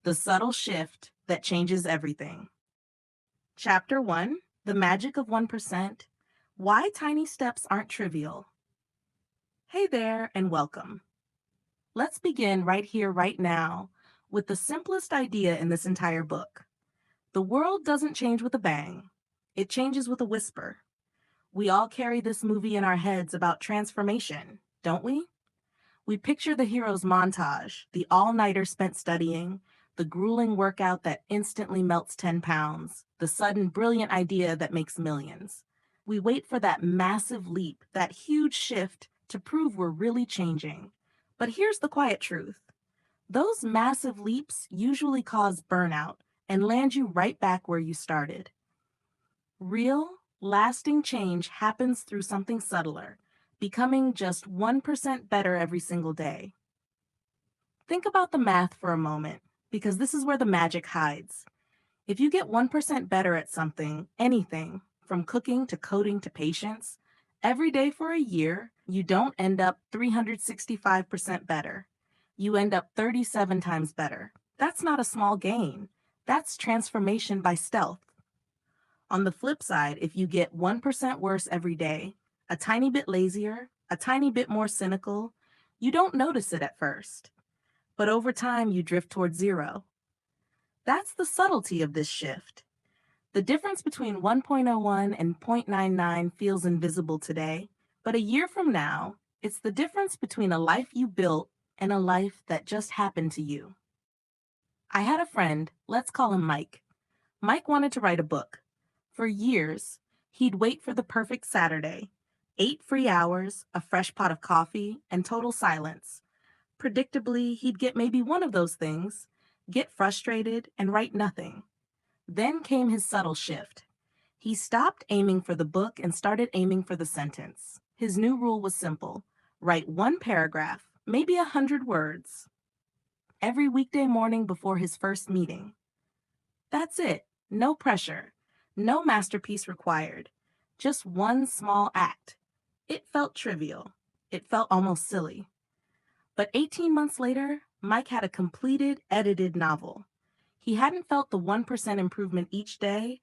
The subtle shift that changes everything. Chapter 1, The Magic of 1%, Why Tiny Steps Aren't Trivial. Hey there, and welcome. Let's begin right here, right now, with the simplest idea in this entire book. The world doesn't change with a bang. It changes with a whisper. We all carry this movie in our heads about transformation, don't we? We picture the hero's montage, the all-nighter spent studying, the grueling workout that instantly melts 10 pounds, the sudden brilliant idea that makes millions. We wait for that massive leap, that huge shift to prove we're really changing. But here's the quiet truth. Those massive leaps usually cause burnout and land you right back where you started. Real, lasting change happens through something subtler, becoming just 1% better every single day. Think about the math for a moment, because this is where the magic hides. If you get 1% better at something, anything, from cooking to coding to patience, every day for a year, you don't end up 365% better. You end up 37 times better. That's not a small gain. That's transformation by stealth. On the flip side, if you get 1% worse every day, a tiny bit lazier, a tiny bit more cynical, you don't notice it at first. But over time, you drift towards zero. That's the subtlety of this shift. The difference between 1.01 and 0.99 feels invisible today, but a year from now, it's the difference between a life you built and a life that just happened to you. I had a friend, let's call him Mike. Mike wanted to write a book. For years, he'd wait for the perfect Saturday, 8 free hours, a fresh pot of coffee, and total silence. Predictably, he'd get maybe one of those things, get frustrated, and write nothing. Then came his subtle shift. He stopped aiming for the book and started aiming for the sentence. His new rule was simple: write one paragraph, maybe 100 words, every weekday morning before his first meeting. That's it. No pressure. No masterpiece required. Just one small act. It felt trivial. It felt almost silly. But 18 months later, Mike had a completed, edited novel. He hadn't felt the 1% improvement each day,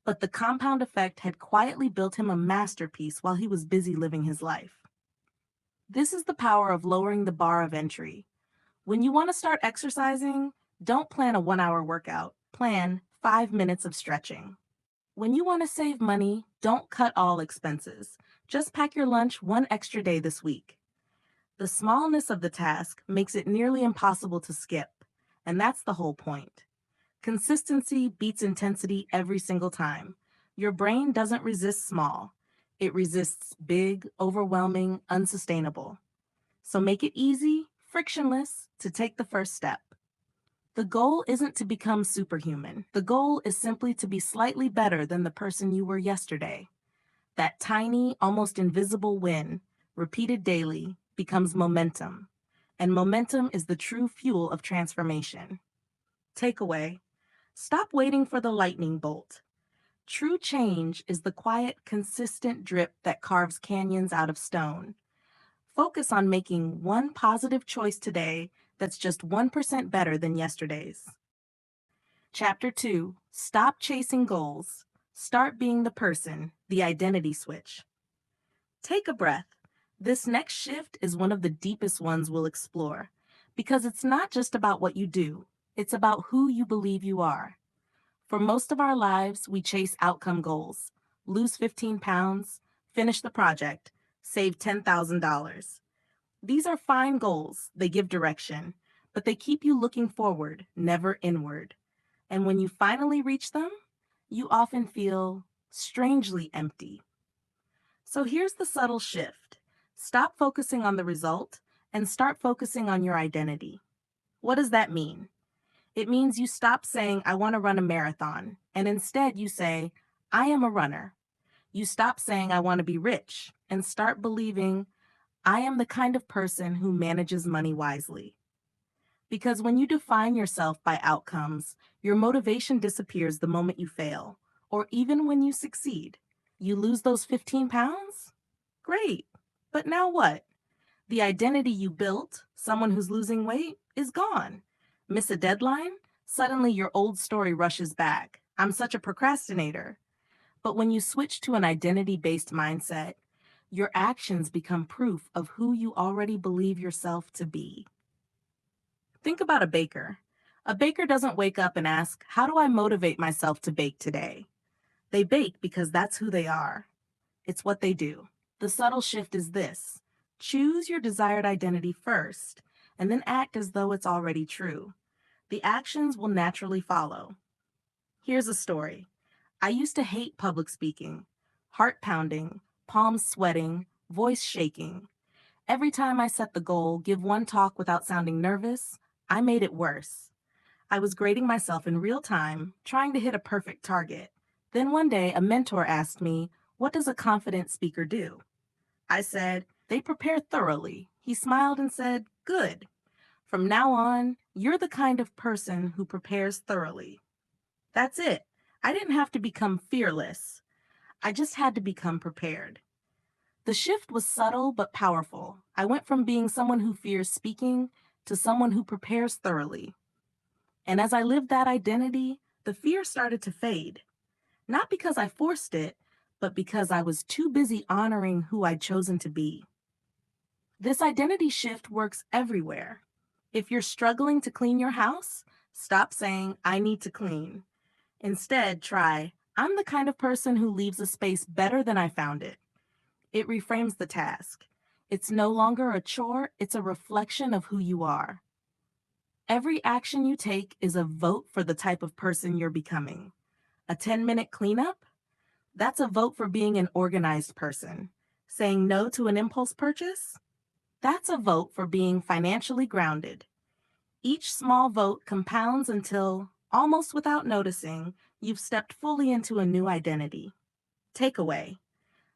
but the compound effect had quietly built him a masterpiece while he was busy living his life. This is the power of lowering the bar of entry. When you want to start exercising, don't plan a 1 hour workout. Plan 5 minutes of stretching. When you want to save money, don't cut all expenses. Just pack your lunch one extra day this week. The smallness of the task makes it nearly impossible to skip, and that's the whole point. Consistency beats intensity every single time. Your brain doesn't resist small. It resists big, overwhelming, unsustainable. So make it easy, frictionless, to take the first step. The goal isn't to become superhuman. The goal is simply to be slightly better than the person you were yesterday. That tiny, almost invisible win, repeated daily, becomes momentum. And momentum is the true fuel of transformation. Takeaway: stop waiting for the lightning bolt. True change is the quiet, consistent drip that carves canyons out of stone. Focus on making one positive choice today that's just 1% better than yesterday's. Chapter 2, Stop Chasing Goals. Start Being the Person, the Identity Switch. Take a breath. This next shift is one of the deepest ones we'll explore, because it's not just about what you do, it's about who you believe you are. For most of our lives, we chase outcome goals: lose 15 pounds, finish the project, save $10,000. These are fine goals, they give direction, but they keep you looking forward, never inward. And when you finally reach them, you often feel strangely empty. So here's the subtle shift. Stop focusing on the result and start focusing on your identity. What does that mean? It means you stop saying, I want to run a marathon, and instead you say, I am a runner. You stop saying, I want to be rich, and start believing, I am the kind of person who manages money wisely. Because when you define yourself by outcomes, your motivation disappears the moment you fail, or even when you succeed. You lose those 15 pounds? Great. But now what? The identity you built, someone who's losing weight, is gone. Miss a deadline? Suddenly, your old story rushes back. I'm such a procrastinator. But when you switch to an identity-based mindset, your actions become proof of who you already believe yourself to be. Think about a baker. A baker doesn't wake up and ask, how do I motivate myself to bake today? They bake because that's who they are. It's what they do. The subtle shift is this: choose your desired identity first, and then act as though it's already true. The actions will naturally follow. Here's a story. I used to hate public speaking. Heart pounding, palms sweating, voice shaking. Every time I set the goal, give one talk without sounding nervous, I made it worse. I was grading myself in real time, trying to hit a perfect target. Then one day, a mentor asked me, what does a confident speaker do? I said, they prepare thoroughly. He smiled and said, good. From now on, you're the kind of person who prepares thoroughly. That's it. I didn't have to become fearless. I just had to become prepared. The shift was subtle but powerful. I went from being someone who fears speaking to someone who prepares thoroughly. And as I lived that identity, the fear started to fade. Not because I forced it, but because I was too busy honoring who I'd chosen to be. This identity shift works everywhere. If you're struggling to clean your house, stop saying, I need to clean. Instead, try, I'm the kind of person who leaves a space better than I found it. It reframes the task. It's no longer a chore, it's a reflection of who you are. Every action you take is a vote for the type of person you're becoming. A 10-minute cleanup? That's a vote for being an organized person. Saying no to an impulse purchase? That's a vote for being financially grounded. Each small vote compounds until, almost without noticing, you've stepped fully into a new identity. Takeaway: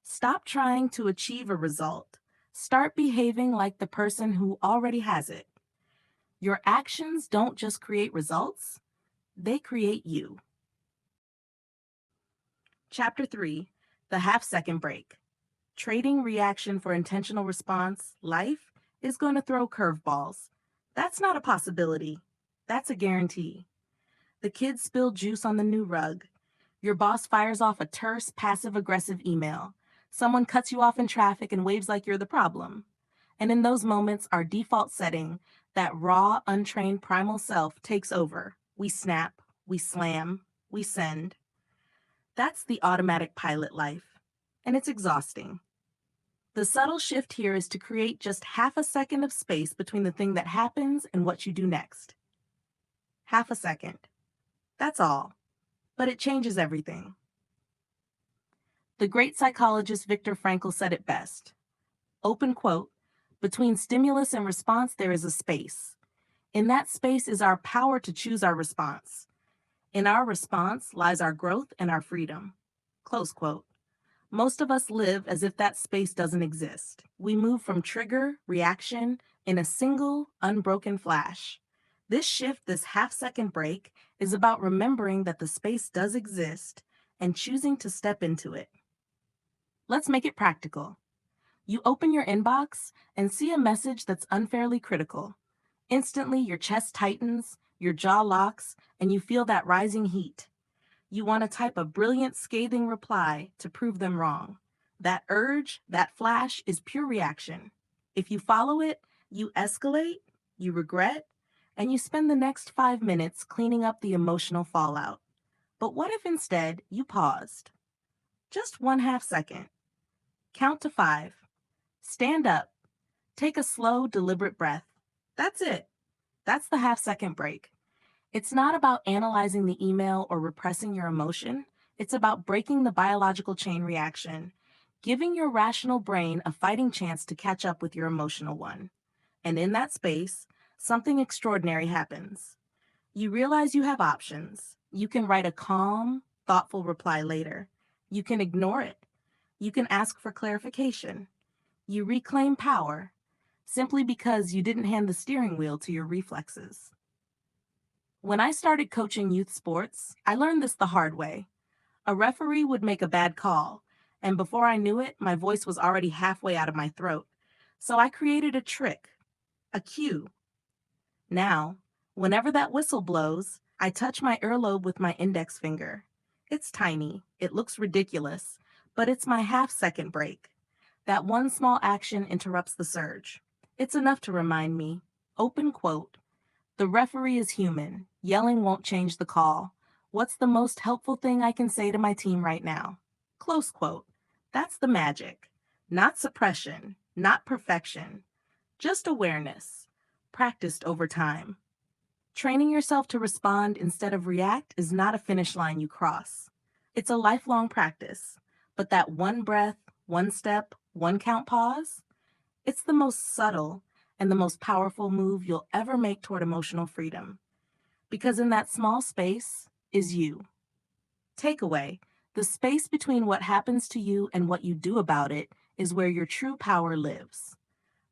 stop trying to achieve a result. Start behaving like the person who already has it. Your actions don't just create results, they create you. Chapter 3: The Half-Second Break. Trading reaction for intentional response, life is going to throw curveballs. That's not a possibility. That's a guarantee. The kids spill juice on the new rug. Your boss fires off a terse, passive-aggressive email. Someone cuts you off in traffic and waves like you're the problem. And in those moments, our default setting, that raw, untrained primal self, takes over. We snap, we slam, we send. That's the automatic pilot life. And it's exhausting. The subtle shift here is to create just half a second of space between the thing that happens and what you do next. Half a second. That's all. But it changes everything. The great psychologist Viktor Frankl said it best. Open quote, between stimulus and response there is a space. In that space is our power to choose our response. In our response lies our growth and our freedom. Close quote. Most of us live as if that space doesn't exist. We move from trigger, reaction, in a single, unbroken flash. This shift, this half-second break, is about remembering that the space does exist and choosing to step into it. Let's make it practical. You open your inbox and see a message that's unfairly critical. Instantly, your chest tightens, your jaw locks, and you feel that rising heat. You want to type a brilliant, scathing reply to prove them wrong. That urge, that flash, is pure reaction. If you follow it, you escalate, you regret, and you spend the next 5 minutes cleaning up the emotional fallout. But what if instead you paused? Just 1/2 second. Count to 5. Stand up. Take a slow, deliberate breath. That's it. That's the half-second break. It's not about analyzing the email or repressing your emotion. It's about breaking the biological chain reaction, giving your rational brain a fighting chance to catch up with your emotional one. And in that space, something extraordinary happens. You realize you have options. You can write a calm, thoughtful reply later. You can ignore it. You can ask for clarification. You reclaim power simply because you didn't hand the steering wheel to your reflexes. When I started coaching youth sports, I learned this the hard way. A referee would make a bad call, and before I knew it, my voice was already halfway out of my throat. So I created a trick, a cue. Now, whenever that whistle blows, I touch my earlobe with my index finger. It's tiny, it looks ridiculous, but it's my half-second break. That one small action interrupts the surge. It's enough to remind me, open quote, the referee is human. Yelling won't change the call. What's the most helpful thing I can say to my team right now? Close quote. That's the magic. Not suppression, not perfection, just awareness, practiced over time. Training yourself to respond instead of react is not a finish line you cross. It's a lifelong practice. But that one breath, one step, one count pause, it's the most subtle and the most powerful move you'll ever make toward emotional freedom. Because in that small space is you. Takeaway: the space between what happens to you and what you do about it is where your true power lives.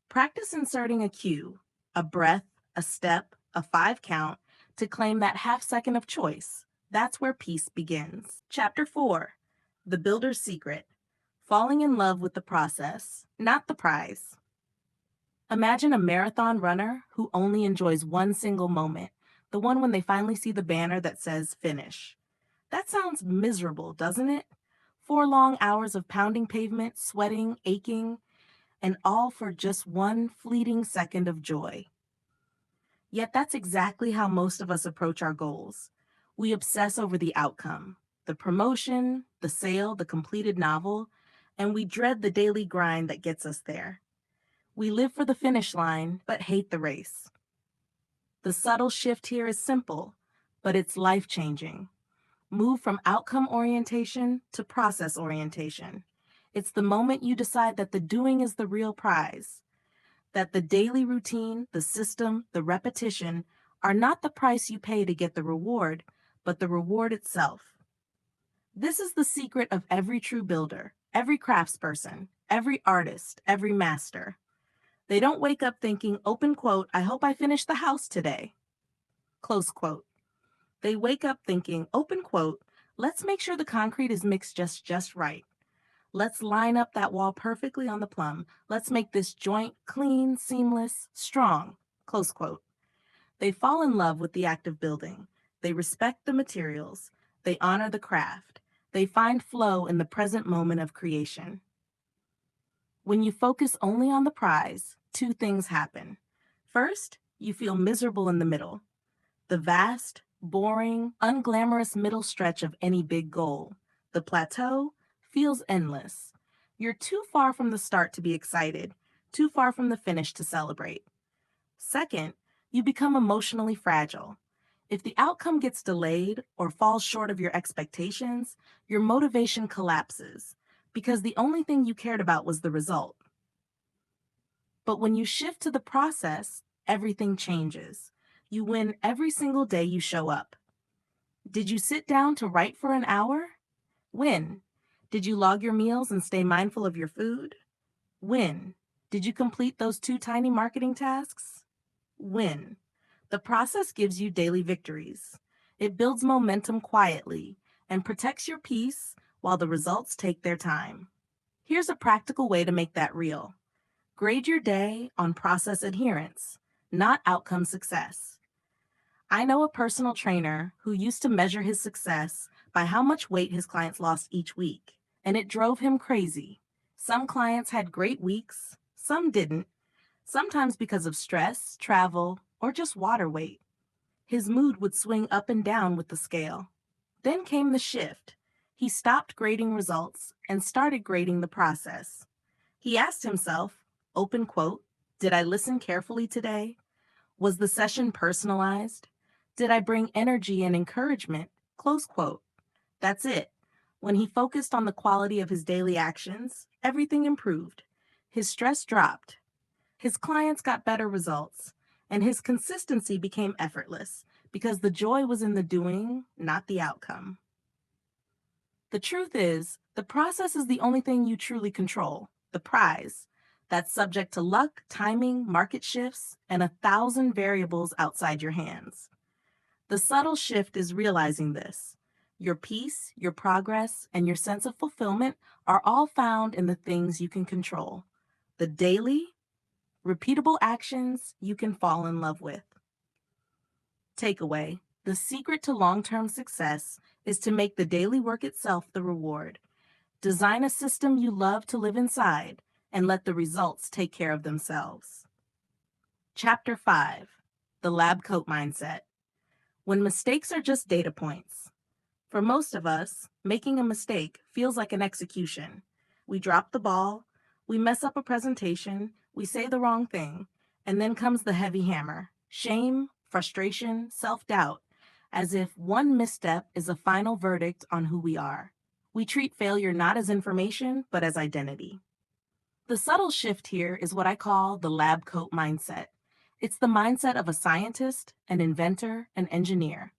Practice inserting a cue, a breath, a step, a 5 count to claim that half second of choice. That's where peace begins. Chapter 4: The Builder's Secret. Falling in love with the process, not the prize. Imagine a marathon runner who only enjoys one single moment, the one when they finally see the banner that says finish. That sounds miserable, doesn't it? 4 long hours of pounding pavement, sweating, aching, and all for just one fleeting second of joy. Yet that's exactly how most of us approach our goals. We obsess over the outcome, the promotion, the sale, the completed novel, and we dread the daily grind that gets us there. We live for the finish line, but hate the race. The subtle shift here is simple, but it's life-changing. Move from outcome orientation to process orientation. It's the moment you decide that the doing is the real prize, that the daily routine, the system, the repetition are not the price you pay to get the reward, but the reward itself. This is the secret of every true builder, every craftsperson, every artist, every master. They don't wake up thinking, open quote, I hope I finish the house today, close quote. They wake up thinking, open quote, let's make sure the concrete is mixed just right. Let's line up that wall perfectly on the plumb. Let's make this joint clean, seamless, strong, close quote. They fall in love with the act of building. They respect the materials. They honor the craft. They find flow in the present moment of creation. When you focus only on the prize, 2 things happen. First, you feel miserable in the middle, the vast, boring, unglamorous middle stretch of any big goal. The plateau feels endless. You're too far from the start to be excited, too far from the finish to celebrate. Second, you become emotionally fragile. If the outcome gets delayed or falls short of your expectations, your motivation collapses because the only thing you cared about was the result. But when you shift to the process, everything changes. You win every single day you show up. Did you sit down to write for an hour? Win. Did you log your meals and stay mindful of your food? Win. Did you complete those 2 tiny marketing tasks? Win. The process gives you daily victories. It builds momentum quietly and protects your peace while the results take their time. Here's a practical way to make that real. Grade your day on process adherence, not outcome success. I know a personal trainer who used to measure his success by how much weight his clients lost each week, and it drove him crazy. Some clients had great weeks, some didn't, sometimes because of stress, travel, or just water weight. His mood would swing up and down with the scale. Then came the shift. He stopped grading results and started grading the process. He asked himself, open quote, did I listen carefully today? Was the session personalized? Did I bring energy and encouragement? Close quote. That's it. When he focused on the quality of his daily actions, everything improved. His stress dropped. His clients got better results, and his consistency became effortless because the joy was in the doing, not the outcome. The truth is, the process is the only thing you truly control, the prize. That's subject to luck, timing, market shifts, and 1,000 variables outside your hands. The subtle shift is realizing this. Your peace, your progress, and your sense of fulfillment are all found in the things you can control. The daily, repeatable actions you can fall in love with. Takeaway: The secret to long-term success is to make the daily work itself the reward. Design a system you love to live inside and let the results take care of themselves. Chapter 5: The Lab Coat Mindset. When mistakes are just data points. For most of us, making a mistake feels like an execution. We drop the ball, we mess up a presentation, we say the wrong thing, and then comes the heavy hammer: shame, frustration, self-doubt, as if one misstep is a final verdict on who we are. We treat failure not as information, but as identity. The subtle shift here is what I call the lab coat mindset. It's the mindset of a scientist, an inventor, an engineer.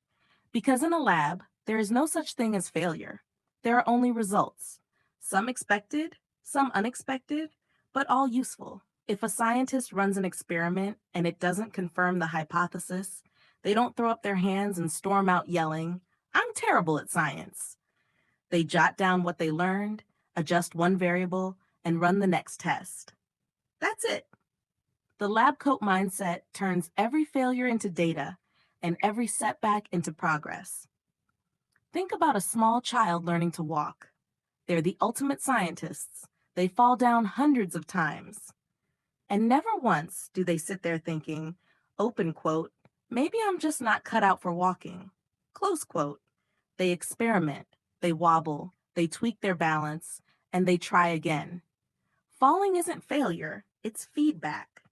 Because in a lab, there is no such thing as failure. There are only results. Some expected, some unexpected, but all useful. If a scientist runs an experiment and it doesn't confirm the hypothesis, they don't throw up their hands and storm out yelling, "I'm terrible at science." They jot down what they learned, adjust one variable, and run the next test. That's it. The lab coat mindset turns every failure into data and every setback into progress. Think about a small child learning to walk. They're the ultimate scientists. They fall down hundreds of times. And never once do they sit there thinking, open quote, "maybe I'm just not cut out for walking," close quote. They experiment, they wobble, they tweak their balance, and they try again. Falling isn't failure, it's feedback.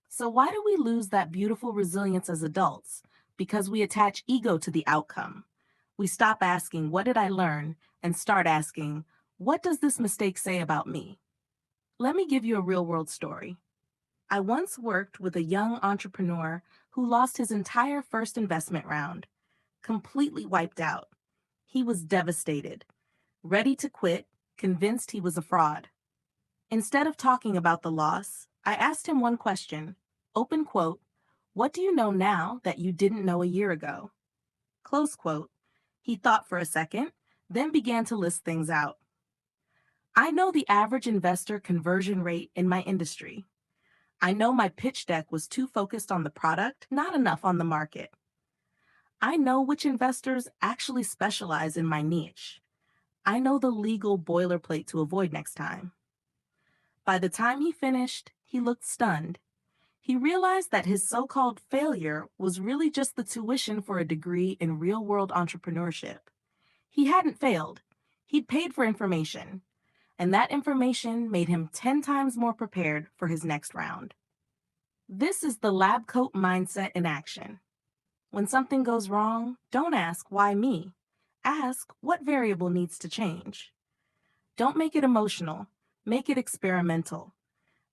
So why do we lose that beautiful resilience as adults? Because we attach ego to the outcome. We stop asking, "What did I learn?" and start asking, "What does this mistake say about me?" Let me give you a real-world story. I once worked with a young entrepreneur who lost his entire first investment round, completely wiped out. He was devastated, ready to quit, convinced he was a fraud. Instead of talking about the loss, I asked him one question, open quote, "What do you know now that you didn't know a year ago?" Close quote. He thought for a second, then began to list things out. I know the average investor conversion rate in my industry. I know my pitch deck was too focused on the product, not enough on the market. I know which investors actually specialize in my niche. I know the legal boilerplate to avoid next time. By the time he finished, he looked stunned. He realized that his so-called failure was really just the tuition for a degree in real-world entrepreneurship. He hadn't failed. He'd paid for information, and that information made him 10 times more prepared for his next round. This is the lab coat mindset in action. When something goes wrong, don't ask, "Why me?" Ask, "What variable needs to change?" Don't make it emotional. Make it experimental.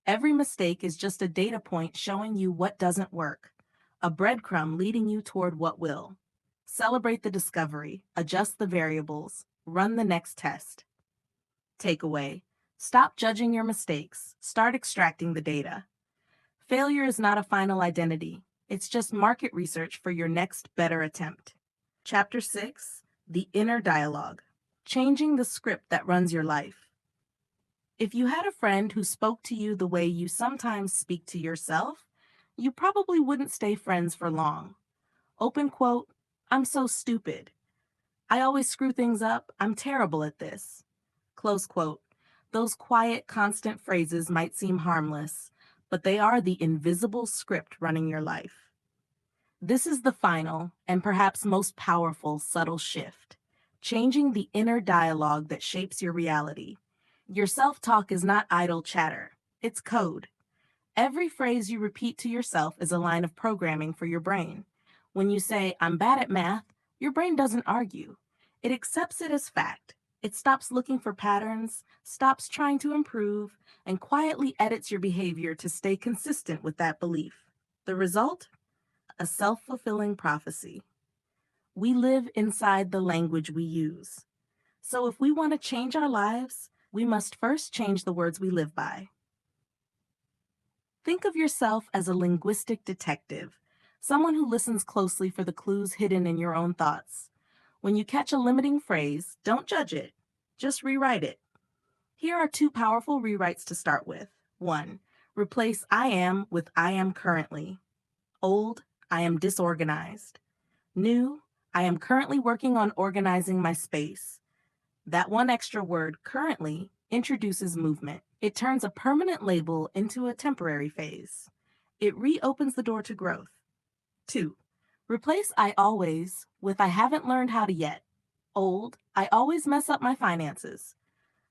Every mistake is just a data point showing you what doesn't work, a breadcrumb leading you toward what will. Celebrate the discovery, adjust the variables, run the next test. Takeaway: stop judging your mistakes, start extracting the data. Failure is not a final identity. It's just market research for your next better attempt. Chapter 6: The Inner Dialogue. Changing the script that runs your life. If you had a friend who spoke to you the way you sometimes speak to yourself, you probably wouldn't stay friends for long. Open quote, "I'm so stupid. I always screw things up. I'm terrible at this." Close quote. Those quiet, constant phrases might seem harmless, but they are the invisible script running your life. This is the final, and perhaps most powerful, subtle shift. Changing the inner dialogue that shapes your reality. Your self-talk is not idle chatter. It's code. Every phrase you repeat to yourself is a line of programming for your brain. When you say, "I'm bad at math," your brain doesn't argue. It accepts it as fact. It stops looking for patterns, stops trying to improve, and quietly edits your behavior to stay consistent with that belief. The result? A self-fulfilling prophecy. We live inside the language we use. So if we want to change our lives, we must first change the words we live by. Think of yourself as a linguistic detective, someone who listens closely for the clues hidden in your own thoughts. When you catch a limiting phrase, don't judge it. Just rewrite it. Here are 2 powerful rewrites to start with. 1. Replace "I am" with "I am currently." Old: "I am disorganized." New, I am currently working on organizing my space. That one extra word, currently, introduces movement. It turns a permanent label into a temporary phase. It reopens the door to growth. 2. Replace I always with I haven't learned how to yet. Old, I always mess up my finances.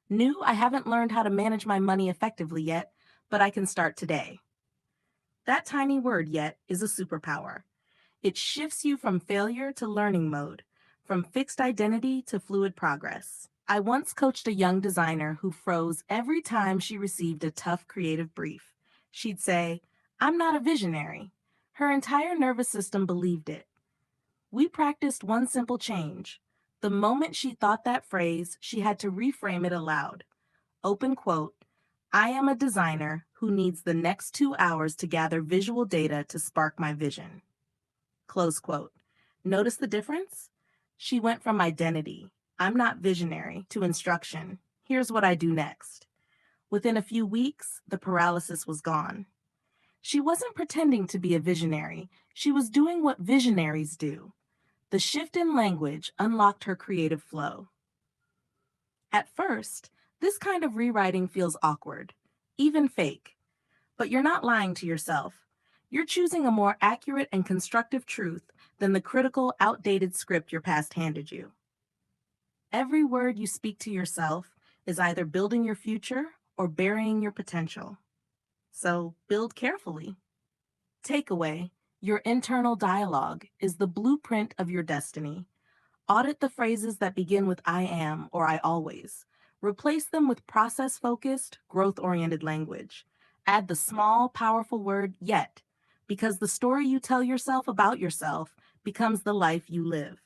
New, I haven't learned how to manage my money effectively yet, but I can start today. That tiny word yet is a superpower. It shifts you from failure to learning mode, from fixed identity to fluid progress. I once coached a young designer who froze every time she received a tough creative brief. She'd say, "I'm not a visionary." Her entire nervous system believed it. We practiced one simple change. The moment she thought that phrase, she had to reframe it aloud. Open quote, "I am a designer who needs the next 2 hours to gather visual data to spark my vision." Close quote. Notice the difference? She went from identity, "I'm not visionary," to instruction, "Here's what I do next." Within a few weeks, the paralysis was gone. She wasn't pretending to be a visionary. She was doing what visionaries do. The shift in language unlocked her creative flow. At first, this kind of rewriting feels awkward, even fake. But you're not lying to yourself. You're choosing a more accurate and constructive truth than the critical, outdated script your past handed you. Every word you speak to yourself is either building your future or burying your potential. So build carefully. Takeaway: your internal dialogue is the blueprint of your destiny. Audit the phrases that begin with "I am" or "I always." Replace them with process-focused, growth-oriented language. Add the small, powerful word "yet," because the story you tell yourself about yourself becomes the life you live.